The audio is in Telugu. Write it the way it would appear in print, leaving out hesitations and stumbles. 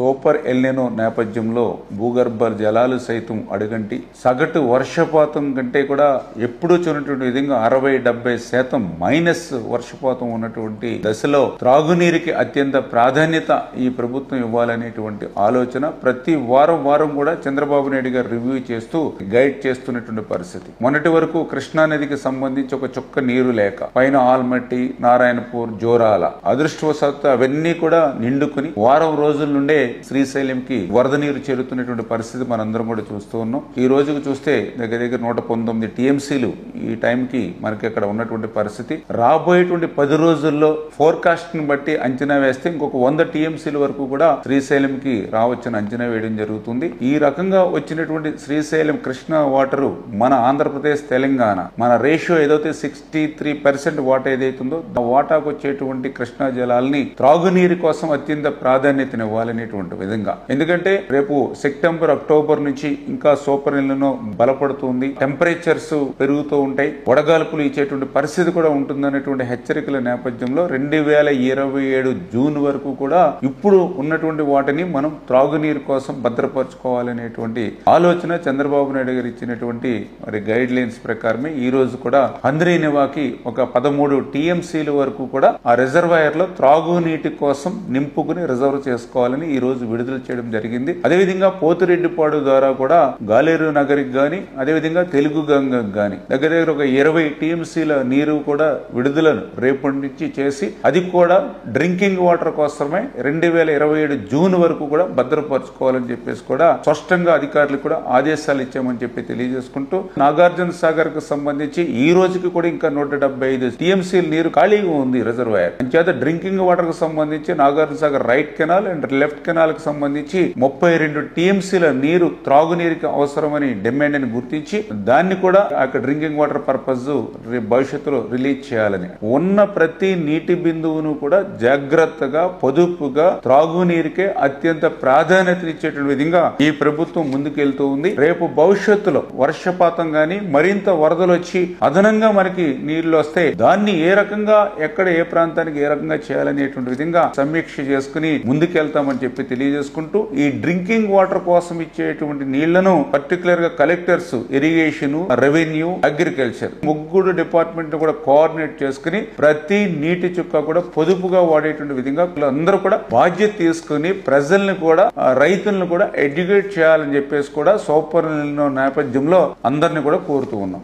సూపర్ ఎల్నినో నేపథ్యంలో భూగర్భ జలాలు సైతం అడుగంటి సగటు వర్షపాతం కంటే కూడా ఎప్పుడూ చూడనటువంటి విధంగా 60-70% మైనస్ వర్షపాతం ఉన్నటువంటి దశలో త్రాగునీరుకి అత్యంత ప్రాధాన్యత ఈ ప్రభుత్వం ఇవ్వాలనేటువంటి ఆలోచన ప్రతి వారం కూడా చంద్రబాబు నాయుడు గారు రివ్యూ చేస్తూ గైడ్ చేస్తున్నటువంటి పరిస్థితి. మొన్నటి వరకు కృష్ణా నదికి సంబంధించి ఒక చుక్క నీరు లేక పైన ఆల్మట్టి, నారాయణపూర్, జోరాల అదృష్టవశాత్తు అవన్నీ కూడా నిండుకుని వారం రోజుల నుండే శ్రీశైలంకి వరద నీరు చేరుతున్నటువంటి పరిస్థితి మనందరం కూడా చూస్తూ ఉన్నాం. ఈ రోజుకు చూస్తే దగ్గర 119 టీఎంసీలు ఈ టైంకి మనకి అక్కడ ఉన్నటువంటి పరిస్థితి. రాబోయేటువంటి 10 రోజుల్లో ఫోర్కాస్ట్ ని బట్టి అంచనా వేస్తే ఇంకొక 100 టీఎంసీల వరకు కూడా శ్రీశైలంకి రావచ్చని అంచనా వేయడం జరుగుతుంది. ఈ రకంగా వచ్చినటువంటి శ్రీశైలం కృష్ణా వాటరు మన ఆంధ్రప్రదేశ్, తెలంగాణ మన రేషియో ఏదైతే 63% వాటా ఏదైతుందో ఆ వాటాకు వచ్చేటువంటి కృష్ణా జలాల్ని త్రాగునీరు కోసం అత్యంత ప్రాధాన్యతనివ్వాలనేటువంటి విధంగా. ఎందుకంటే రేపు సెప్టెంబర్, అక్టోబర్ నుంచి ఇంకా సూపర్ ఎల్నినో బలపడుతుంది, టెంపరేచర్స్ పెరుగుతూ ఉంటాయి, వడగాల్పులు ఇచ్చేటువంటి పరిస్థితి కూడా ఉంటుందనేటువంటి హెచ్చరికల నేపథ్యంలో 2027 జూన్ వరకు కూడా ఇప్పుడు ఉన్నటువంటి వాటిని మనం త్రాగునీరు కోసం భద్రపరచుకోవాలనేటువంటి ఆలోచన చంద్రబాబు నాయుడు గారు ఇచ్చినటువంటి మరి గైడ్ లైన్స్ ప్రకారమే ఈ రోజు కూడా హంద్రీనివాకి ఒక 13 టీఎంసీల వరకు కూడా ఆ రిజర్వాయర్ లో త్రాగునీటి కోసం నింపుకుని రిజర్వ్ చేసుకోవాలని ఈ రోజు విడుదల చేయడం జరిగింది. అదేవిధంగా పోతిరెడ్డిపాడు ద్వారా కూడా గాలేరు నగరికి గాని అదేవిధంగా తెలుగు గంగకు గాని దగ్గర ఒక 20 టీఎంసీల నీరు కూడా విడుదలను రేపటి నుంచి చేసి అది కూడా డ్రింకింగ్ వాటర్ కోసమే 2027 జూన్ వరకు కూడా భద్రపరచుకోవాలని చెప్పేసి కూడా స్పష్టంగా అధికారులకు కూడా ఆదేశాలు ఇచ్చామని చెప్పి తెలియజేసుకుంటూ నాగార్జున సాగర్ కు సంబంధించి ఈ రోజుకి కూడా ఇంకా 175 టీఎంసీల నీరు ఖాళీగా ఉంది రిజర్వాయర్. అంచేత డ్రింకింగ్ వాటర్ కు సంబంధించి Nagarjuna Sagar right canal and left canal కు సంబంధించి 32 టీఎంసీల నీరు త్రాగునీరుకి అవసరమని డిమాండ్ అని గుర్తించి దాన్ని కూడా అక్కడ డ్రింకింగ్ వాటర్ పర్పస్ భవిష్యత్తులో రిలీజ్ చేయాలని ఉన్న ప్రతి నీటి బిందువును కూడా జాగ్రత్తగా పొదుపుగా త్రాగునీరుకే అత్యంత ప్రాధాన్యతనిచ్చేటువంటి విధంగా ఈ ప్రభుత్వం ముందుకెళ్తూ ఉంది. రేపు భవిష్యత్తులో వర్షపాతం గాని మరింత వరదలు వచ్చి అదనంగా మనకి నీళ్లు వస్తే దాన్ని ఏ రకంగా ఎక్కడ ఏ ప్రాంతానికి ఏ రకంగా చేయాలనేటువంటి విధంగా సమీక్ష చేసుకుని ముందుకెళ్తామని చెప్పి తెలియజేసుకుంటూ ఈ డ్రింకింగ్ వాటర్ కోసం ఇచ్చేటువంటి నీళ్లను పర్టికులర్ గా కలెక్టర్స్, ఇరిగేషన్, రెవెన్యూ, అగ్రికల్చర్ ముగ్గురు డిపార్ట్మెంట్ కూడా కోఆర్డినేట్ చేసుకుని ప్రతి నీటి చుక్క కూడా పొదుపుగా వాడేటువంటి విధంగా అందరూ కూడా బాధ్యత తీసుకుని ప్రజల్ని కూడా రైతులను కూడా ఎడ్యుకేట్ చేయాలని చెప్పేసి కూడా సూపర్ ఎల్నినో నేపథ్యంలో అందరినీ కూడా కోరుతూ ఉన్నాం.